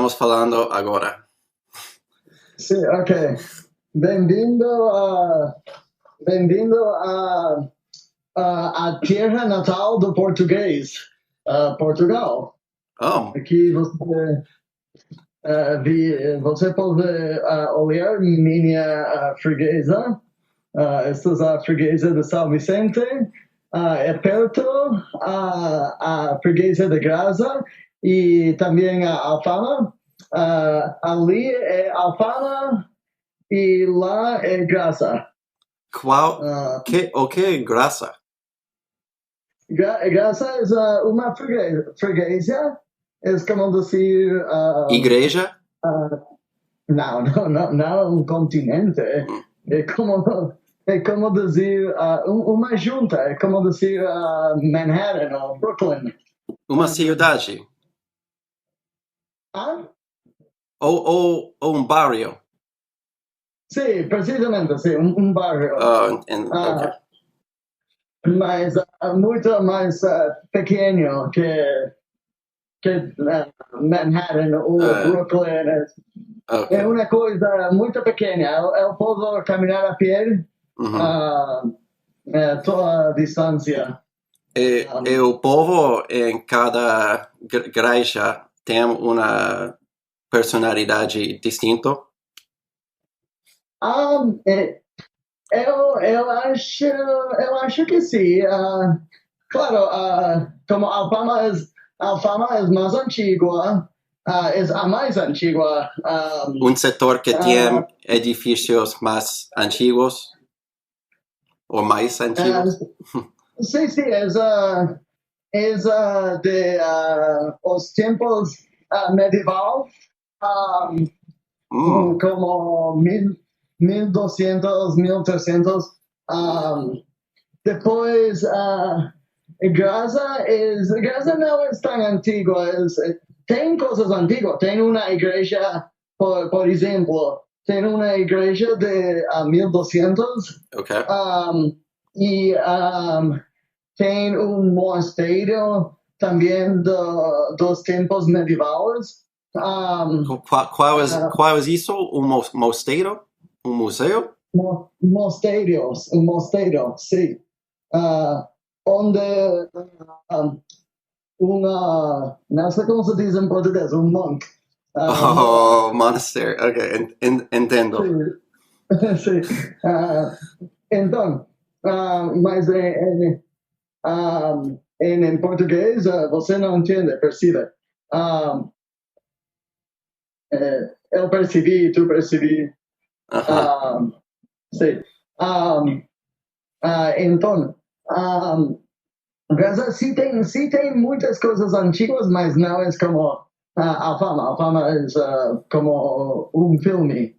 estamos falando agora. Sim, ok. Bem-vindo a terra natal do português, Portugal. Oh, Aqui você pode olhar minha freguesa. Esta é a freguesa de São Vicente. É perto a freguesa de Graça e também a Alfama. Ali é Alfama e lá é Graça. o que é graça? Graça é uma freguesia. É como dizer... Igreja? Não um continente. É como dizer uma junta. É como dizer Manhattan ou Brooklyn. Uma cidade? Ou barrio? Sim, precisamente, sim, um bairro. Okay. Mas muito mais pequeno que Manhattan ou Brooklyn. Okay. É uma coisa muito pequena. Eu posso caminhar a pé toda a distância. E o povo em cada igreja tem uma personalidade distinta? Eu acho que sim. Claro, como Alfama é mais antiga, é a mais antiga. Setor que tem edifícios mais antigos ou mais antigos? Sim, é de os tempos medievais, como 1200, 1300. Depois, Graça não é tão antiga. Tem coisas antigas. Tem uma igreja, por exemplo, tem uma igreja de 1200. Okay. E tem um mosteiro também dos tempos medievais. Qual é isso? Mosteiro? Museu? Mosteiros, um mosteiro, sim. Onde não sei como se diz em português, monk. Monastery, ok, entendo. Sim. Então, mas em português você não entende, percebe? Eu percebi, tu percebi. Sim. Então, Gaza sim tem muitas coisas antigas, mas não é como Alfama. Alfama é como um filme.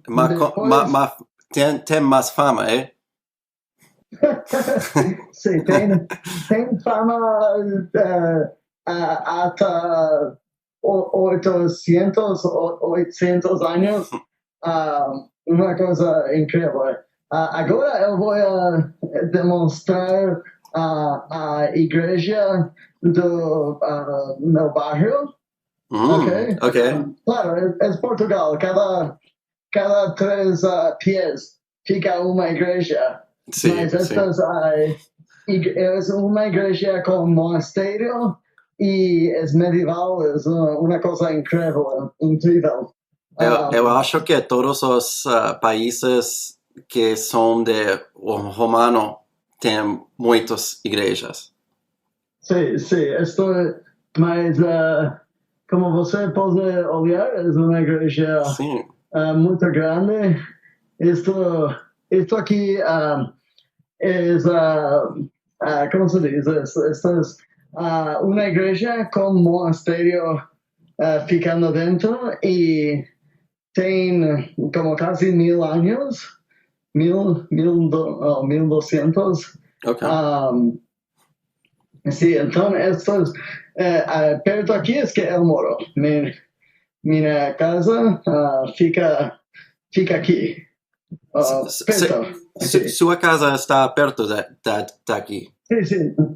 Mas tem mais fama, é? Sim, tem fama até 800 anos. Uma coisa incrível. Agora eu vou demonstrar a igreja do meu bairro. Ok. Claro, é Portugal. Cada 3 pés fica uma igreja. Sim, mas esta é uma igreja com mosteiro e é medieval. É uma coisa incrível. Eu acho que todos os países que são de romano têm muitas igrejas. Sim, mas como você pode olhar, é uma igreja muito grande. Isto aqui é, como se diz? Esta é uma igreja com mosteiro ficando dentro e tem como quase 1000 anos, 1200. Ok. Sim, então estas perto aqui é que eu moro. Minha casa fica aqui. Perto. Sua casa está perto daqui?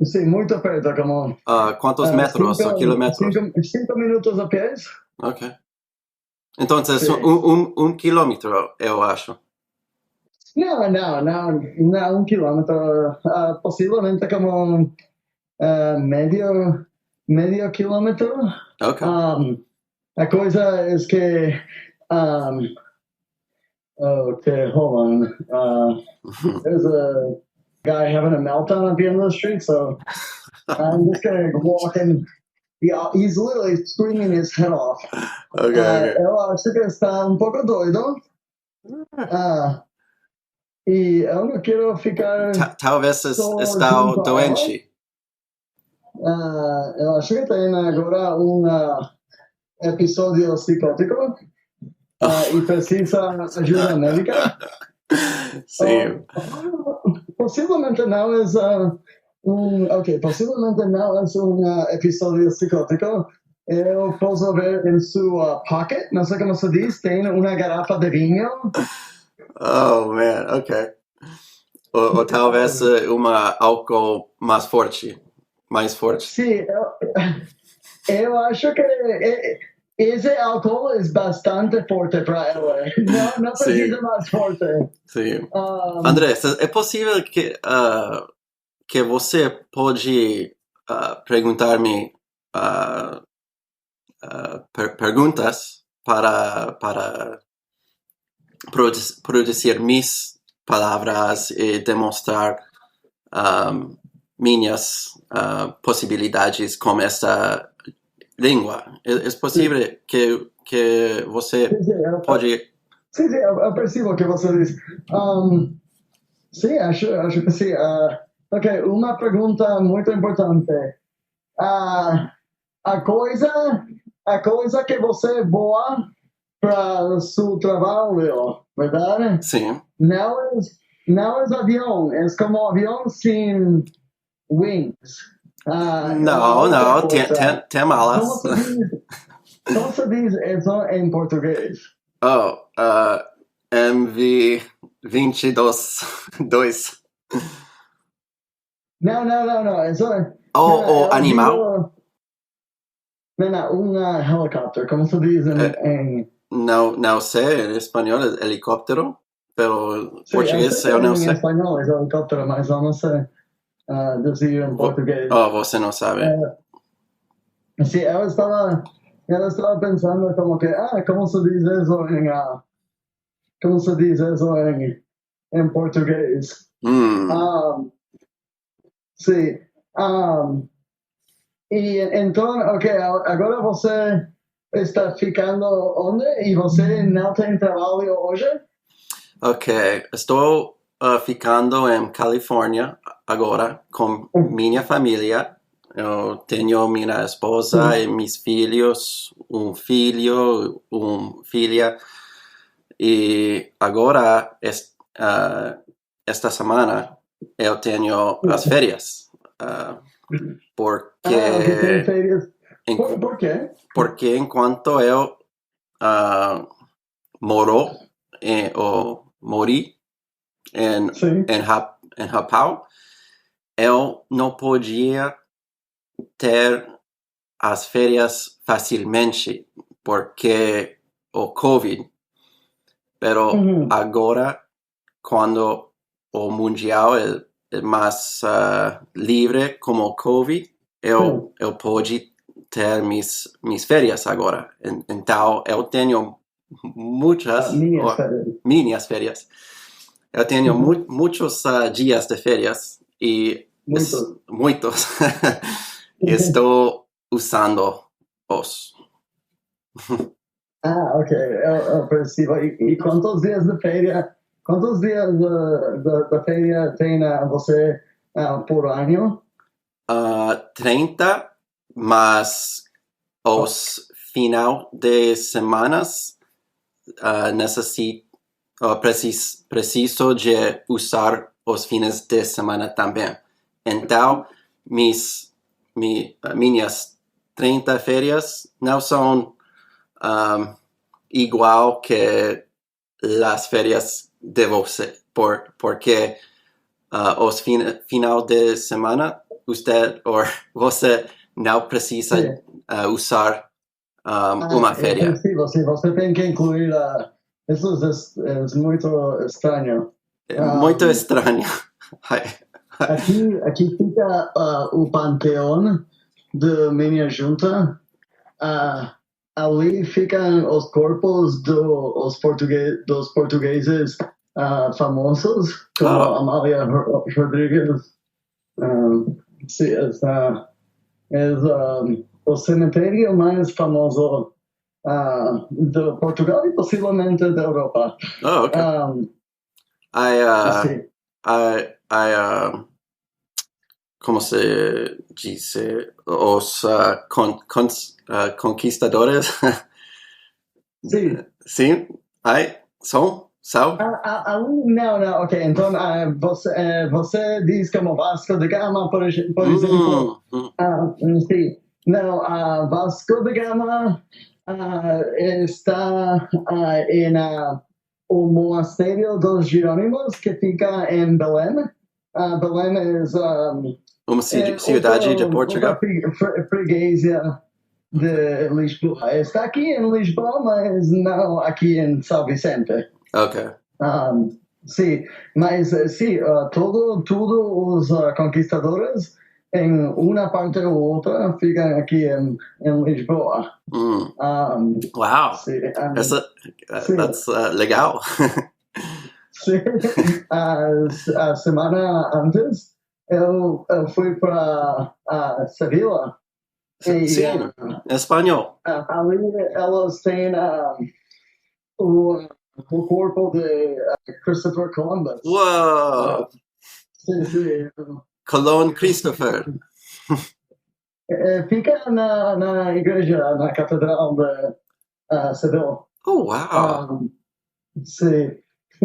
Sim, muito perto. Como, quantos metros ou quilômetros? 5 minutos a pé. Ok. Entonces, Sí. un kilómetro, eu acho. No, 1 kilómetro, posiblemente como medio kilómetro. Ok. La cosa es que, okay, hold on. There's a guy having a meltdown at the end of the street, so I'm just gonna walk in. Yeah, he's literally screaming his head off. Ok. Eu acho que está un poco doido. E eu não quero ficar Talvez só está junto a ela. doente. Eu acho que tem agora episódio psicótico e precisa ajuda médica. Sim. Possivelmente não é possivelmente não é episódio psicótico. Eu posso ver em sua pocket, não sei como se diz, tem uma garrafa de vinho. Oh, man, ok. Ou talvez uma álcool mais forte. Sim, eu acho que esse álcool é bastante forte para ela. Não precisa mais forte. Sim. André, é possível que você pode perguntar-me perguntas para produzir minhas palavras e demonstrar minhas possibilidades com essa língua. É possível que você pode... Sim, eu percebo o que você diz. Sim, acho que sim. Ok, uma pergunta muito importante. A coisa que você voa para seu trabalho, verdade? Sim. Não é avião, é como avião sem wings. Não, tem alas. Como se diz isso em português? Oh, MV22. Não. Eso, O animal? Não, helicóptero. Como se diz em... Não sei, em espanhol é helicóptero, pero Sí, português eu não sei. Em espanhol é helicóptero, mas eu não sei dizer em português. Oh, você não sabe. Sí, eu estava pensando como que, como se diz isso em português? Sí. E então, ok, agora você está ficando onde? E você não tem trabalho hoje? Ok, estou ficando em Califórnia agora com minha família. Eu tenho minha esposa e meus filhos, filho, filha. E agora, esta semana, eu tenho as férias. Porque... tem férias. Por quê? Porque enquanto eu mori em Japão, eu não podia ter as férias facilmente porque o COVID. Pero agora, quando o mundial é mais livre como o COVID, eu pude ter minhas férias agora. Então, eu tenho muitas minhas férias. Eu tenho muitos dias de férias e muitos. Estou usando-os. Ok, eu percebo. E quantos dias de férias? Quantos dias de férias tem você por ano? 30, mas os final de semanas preciso de usar os fines de semana também. Então, minhas 30 férias não são igual que as férias de você, porque os final de semana você não precisa usar uma férias. Sí, você tem que incluir. Isso é muito estranho. Muito estranho. Aqui fica o panteão de minha junta. Ali ficam os corpos dos portugueses famosos, como Amália Rodrigues. Sí, es o cemitério mais famoso de Portugal e possivelmente da Europa. Oh, okay. Sí. Como se dice? Os conquistadores. Sí. Sim? São? Não, ok. Então, você diz como Vasco da Gama, por exemplo. Sim. Não, Vasco da Gama está em o Monastério dos Jerônimos, que fica em Belém. Belém é uma cidade de Portugal? Uma freguesia de Lisboa. Está aqui em Lisboa, mas não aqui em São Vicente. Ok. Sim, mas sim, todos os conquistadores em uma parte ou outra ficam aqui em Lisboa. Wow, that's legal. Sim, a semana antes eu fui para Sevilla. Sim, espanhol. Ali elas têm o corpo de Christopher Columbus. Uau! Sim. Colón Christopher. Fica na igreja, na catedral de Sevilla. Oh, wow! Sim.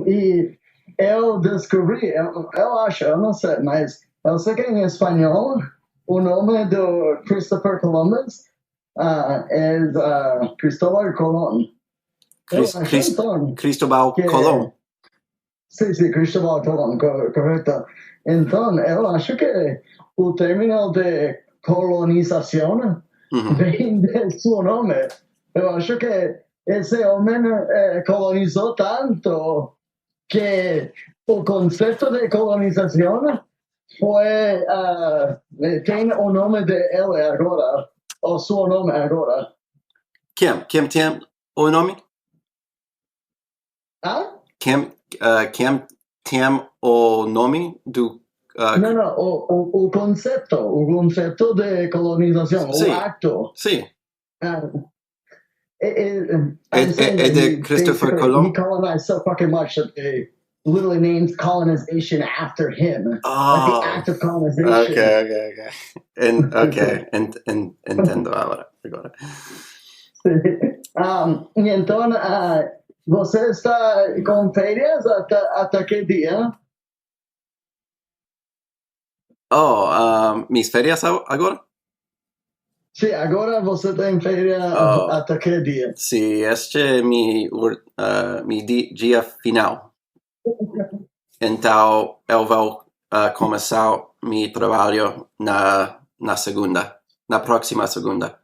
E eu descobri, eu acho, eu não sei, mas eu sei que em espanhol o nome do Christopher Columbus é Cristóbal Colón. Cristóbal Colón. Sim, Cristóbal Colón, correto. Então, eu acho que o término de colonização vem de seu nome. Eu acho que esse homem colonizou tanto que o conceito de colonização foi tem o nome de ele agora, o seu nome agora. Quem tem o nome? Quem tem o nome do... Não, o conceito de colonização, o acto. Sim. É de Christopher Colón? He colonized so fucking much that they literally named colonization after him. Like the act of colonization. Okay. Entendo agora. E então, você está com férias até que dia? Mis férias agora? Sim, agora você tem férias até que dia? Sim, este é mi dia final. Então, eu vou começar meu trabalho na segunda, na próxima segunda.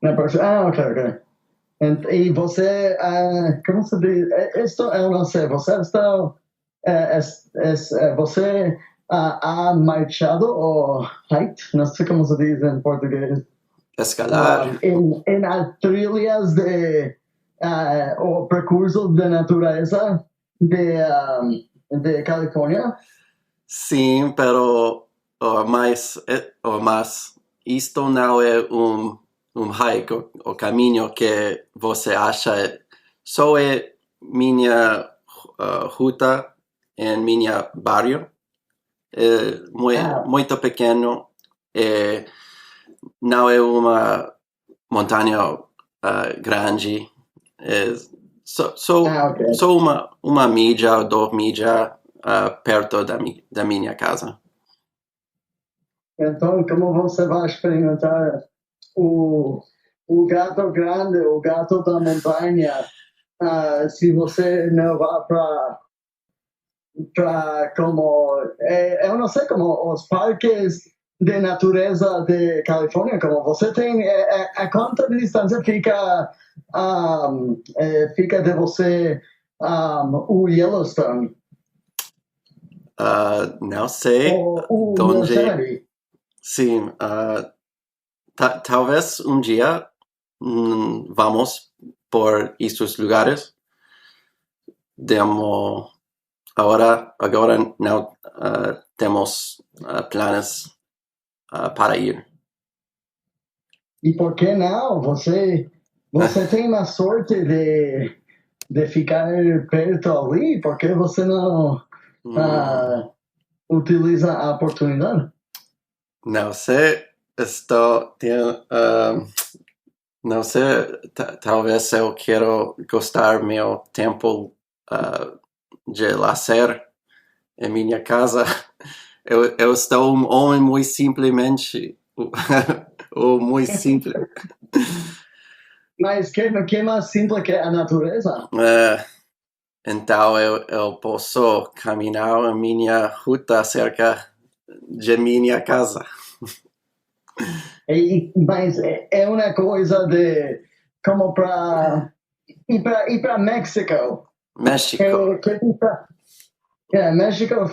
Ok. E você, como se diz? Isto eu não sei. Você está, você ha marchado ou hiked? Não sei como se diz em português. Escalar. En as trilhas o percurso de natureza de Califórnia? Sim, pero mas isto não é hike, o caminho que você acha, só é minha ruta em minha barrio, muito pequeno, não é uma montanha grande, só uma milha ou 2 milhas perto da minha casa. Então, como você vai experimentar o gato grande, o gato da montanha, se você não vai para como, eu não sei, como os parques de natureza de Califórnia, como você tem, a quanta distância fica de você o Yellowstone? Não sei O onde. Yosemite? Sim, talvez um dia vamos por esses lugares. Agora não temos planos para ir. E por que não? Você tem uma sorte de ficar perto ali, por que você não utiliza a oportunidade? Não sei, não sei, talvez eu quero gastar meu tempo de lazer em minha casa. Eu estou um homem muito simplesmente, ou muito simples. Mas que mais simples que a natureza? Então eu posso caminhar a minha ruta cerca de minha casa. Mas é uma coisa de como para ir para México. México. México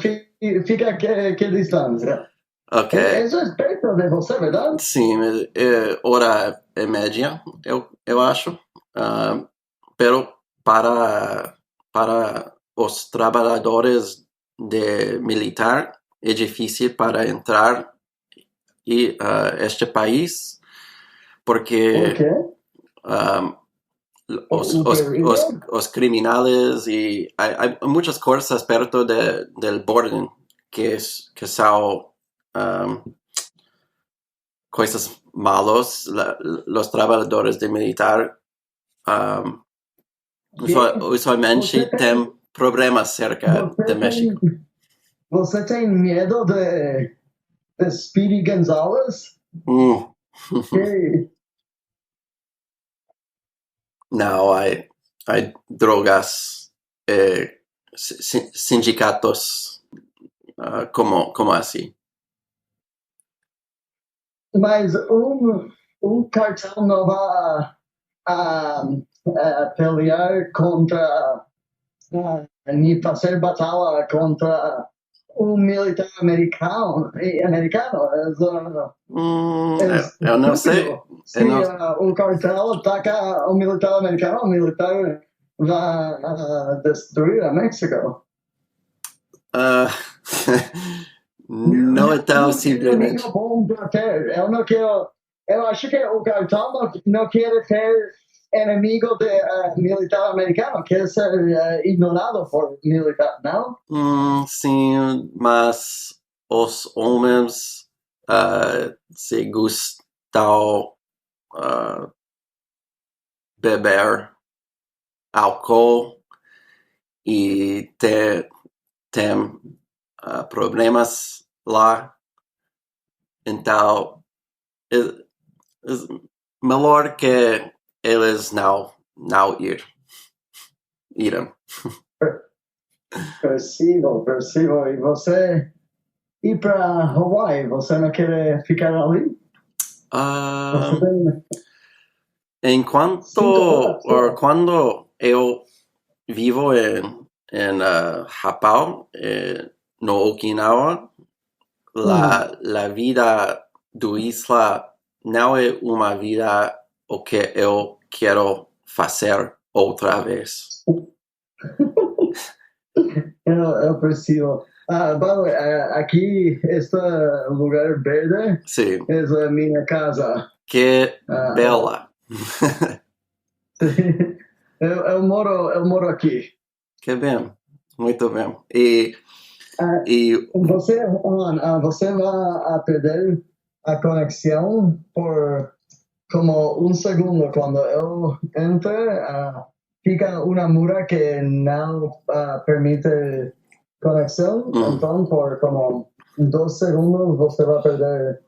fica que distância? Ok. Isso é perto de você, verdade? Sim, hora é média, eu acho. Pero para os trabalhadores de militar é difícil para entrar e este país porque Por quê? os criminais e há muitas coisas perto del borde que são coisas malas. Os trabalhadores de militar usualmente têm problemas cerca de México. Você tem medo de Speedy Gonzalez? Não, há drogas, sindicatos, como assim? Mas cartel não vai pelear contra, nem fazer batalha contra militar americano. Eu não sei. Se o cartel ataca o militar americano, o militar vai destruir a México. Não é tão simplesmente. Eu não quero. Eu acho que o cartel não quer ter inimigo de militar americano, quer ser ignorado por militar, não? Sim, mas os homens se gostam beber álcool e tem problemas lá. Então, é melhor que eles não irão. Percebo. E você ir para Hawaii, você não quer ficar ali? Quando eu vivo em Japão, no Okinawa, la vida do isla não é uma vida o que eu quero fazer outra vez. Eu percebo. Aqui, este lugar verde Sim. é a minha casa. Que bela. eu moro aqui. Que bem, muito bem. E você vai perder a conexão por como segundo quando eu entro. Fica uma mura que não permite conexão, então por como 2 segundos você vai perder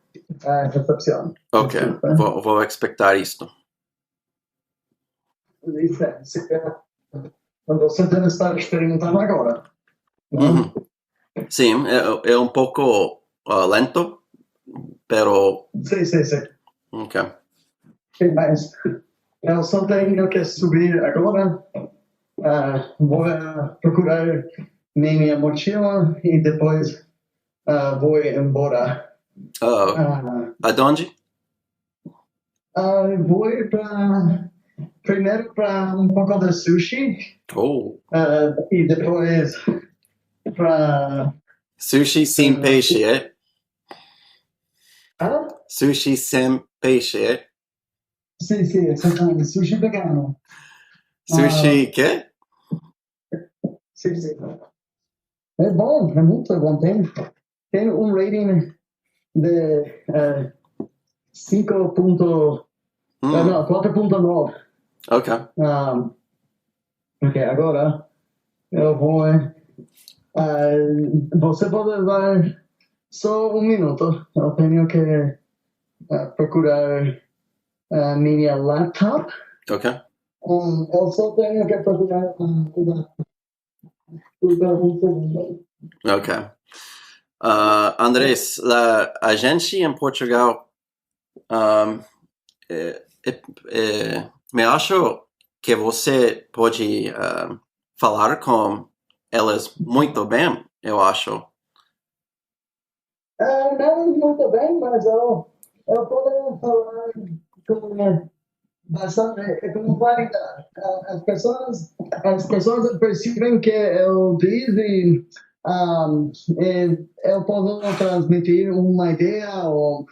a recepção. Ok, vou expectar isto. Você deve estar experimentando agora. Sim, é um pouco lento, pero... Sí, sí, sí. Ok. Sí, mas eu só tenho que subir agora. Vou procurar minha mochila e depois vou embora. Aonde? Vou primeiro para pouco de sushi Oh. e depois para... Sushi sem peixe, Sushi sem peixe, Sim, sim, exatamente. Sushi vegano. Sushi quê? Sim, sim. É bom, é muito bom. Tem um rating de 5. Não, 4.9. Ok. Ok, agora eu vou. Você pode levar só um minuto. Eu tenho que procurar minha laptop. Ok. Eu só tenho que procurar um segundo. Ok. Andrés, a gente em Portugal me acho que você pode falar com elas muito bem, eu acho. Não muito bem, mas eu posso falar com com claridade. As pessoas percebem que eu disse eu posso transmitir uma ideia ou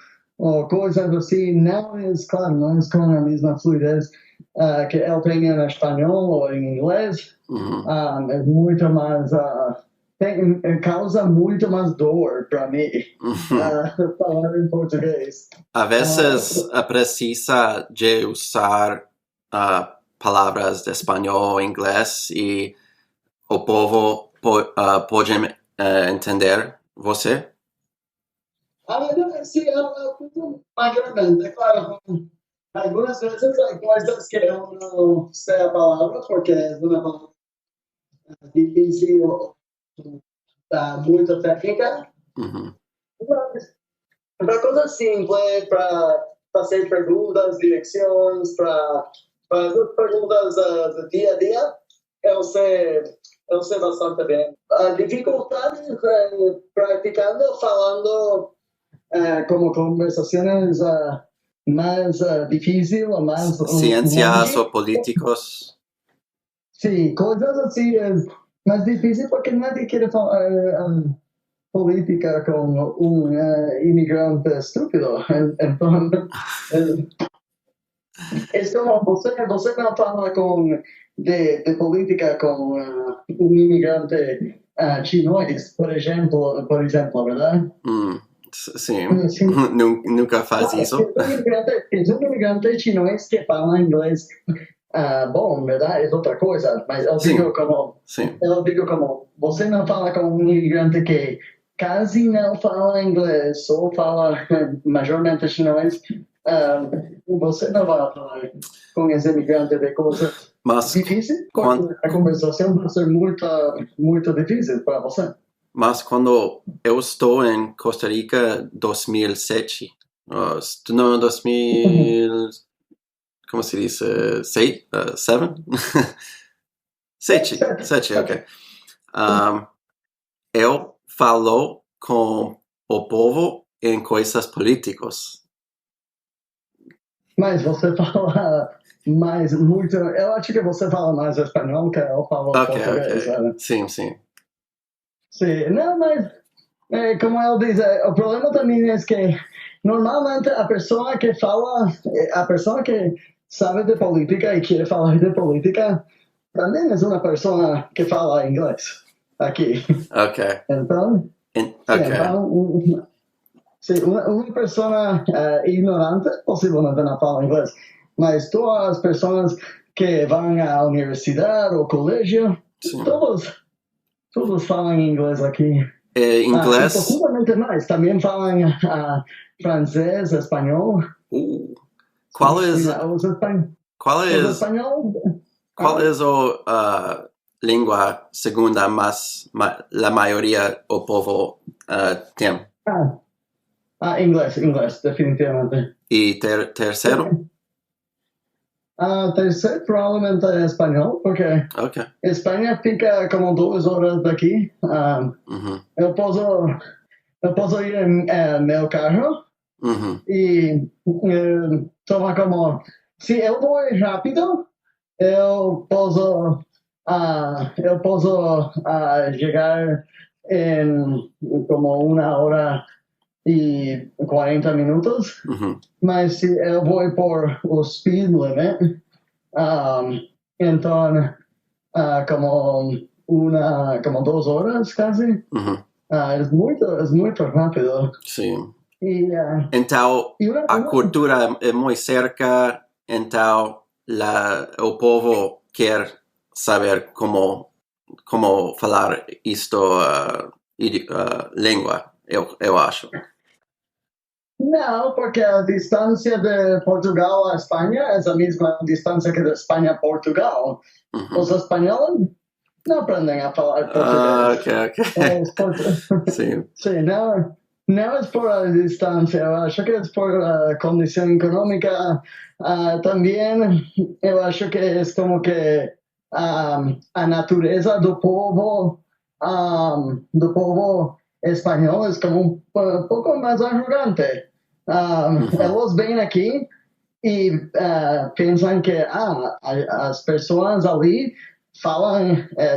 coisas assim. Não é, claro, não é com a mesma fluidez que eu tenho em espanhol ou em inglês. É muito mais... causa muito mais dor para mim falar em português. A vezes precisa de usar palavras de espanhol, inglês e o povo pode entender você? Sí, mayormente, claro. Algunas veces hay cosas que yo no sé la palabra porque es una palabra difícil o muy técnica. Para cosas simples, para hacer preguntas, direcciones, para hacer preguntas de día a día, yo sé bastante bien. Dificultades practicando, falando como conversaciones más difíciles o más... Ciências ou políticos? Sí, cosas así es más difícil porque nadie quiere falar política con un inmigrante estúpido. Entonces, es como você no fala de política con un inmigrante chinês, por ejemplo, ¿verdad? Sim, Sí. nunca faz isso. Es un inmigrante chinês que fala inglés bom, ¿verdad? Es otra cosa. Mas eu digo como você não fala com um imigrante que quase não fala inglês, só fala majormente chinês, você não vai falar com esse imigrante de coisas difíceis, porque a conversação vai ser muito difícil para você. Mas quando eu estou em Costa Rica 2007, não, 2000... Como se diz? 7? 7, ok. Eu falo com o povo em coisas políticas. Mas você fala mais muito... Eu acho que você fala mais espanhol que eu falo português. Ok. Sim. Sim, não, mas como eu disse, o problema também é que normalmente a pessoa que sabe de política e quer falar de política também é uma pessoa que fala inglês aqui. Ok. Então, uma pessoa ignorante possivelmente não fala inglês, mas todas as pessoas que vão à universidade ou colégio, todos falam inglês aqui. Inglês? Possivelmente mais. Também falam francês, espanhol. Qual é a língua segunda, mas a maioria do povo tem? Inglés, definitivamente. ¿Y tercero? Tercer probablemente español, porque Okay. España fica como 2 horas de aquí. Ujú, Eu posso ir en meu carro ujú, y toma como, si eu voy rápido, eu posso llegar en como 1 hora y 40 minutos. ujú. Mas se eu vou por o speed limit, então como 2 horas casi, Ujú, es muito rápido. sí. Y, Então, y a cultura é muito cerca, então o povo quer saber como falar isto língua, eu acho. no, porque a distancia de Portugal a España es la misma distancia que de España a Portugal. Ujú. Los españoles no aprenden a hablar portugués. Ok. Sí. Sí, no es por la distancia, eu acho que es por la condición económica. También eu acho que es como que a natureza do povo español es como un poco más arrogante. Ellos ven aquí y piensan que as pessoas ali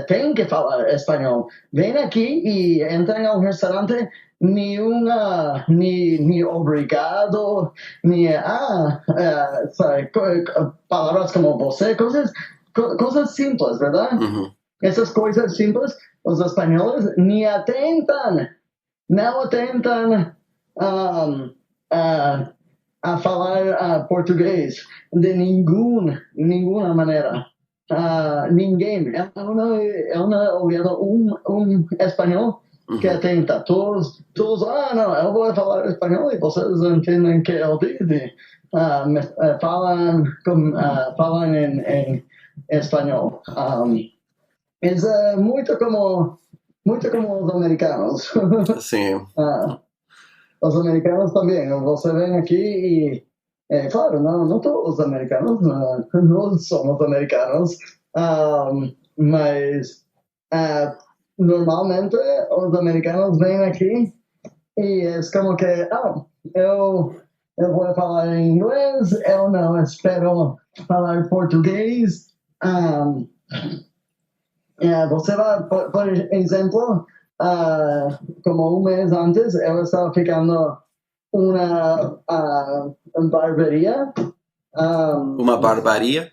tienen que falar español. Ven aquí y entran a un restaurante, ni obrigado, ni palabras como você, cosas simples, ¿verdad? Ujú. Esas cosas simples, los españoles ni atentan, no atentan a falar portugués de ninguna manera. Ninguém. Eu não olhado um espanhol que atenta. Todos, não, eu vou falar espanhol e vocês entendem que eu disse. Falam em espanhol. É muito como os americanos. Sí. Los americanos también. Você vem aqui e, claro, não todos os americanos, não somos americanos, mas normalmente os americanos vêm aqui e é como que, eu vou falar inglês, eu não espero falar português. Você vai, por exemplo, como un mes antes, eu estaba ficando una barbería. Uma barbaria?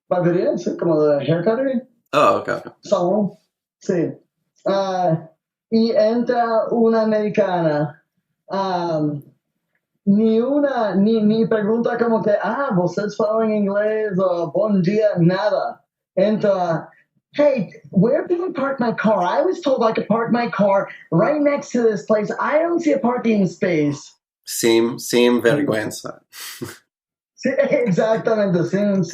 Barbería, sí, como de haircuttery. Oh, ok. Salón, sí. Y entra una americana. Ni pregunta como que, vocês falam inglés o bom dia, nada. Entra, hey, where can I park my car? I was told I could park my car right next to this place. I don't see a parking space. Sem vergüenza. Sí, exactamente, sin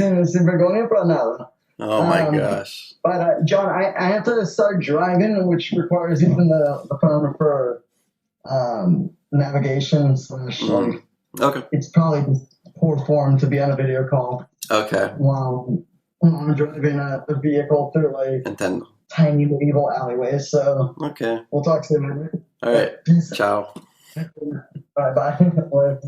vergüenza para nada. Oh my gosh. But John, I have to start driving, which requires even the phone for navigation / like, Okay. it's probably just poor form to be on a video call. Okay. While I'm driving a vehicle through like Entendo. tiny medieval alleyways. So Okay. we'll talk soon. All right. Peace. Ciao. Bye.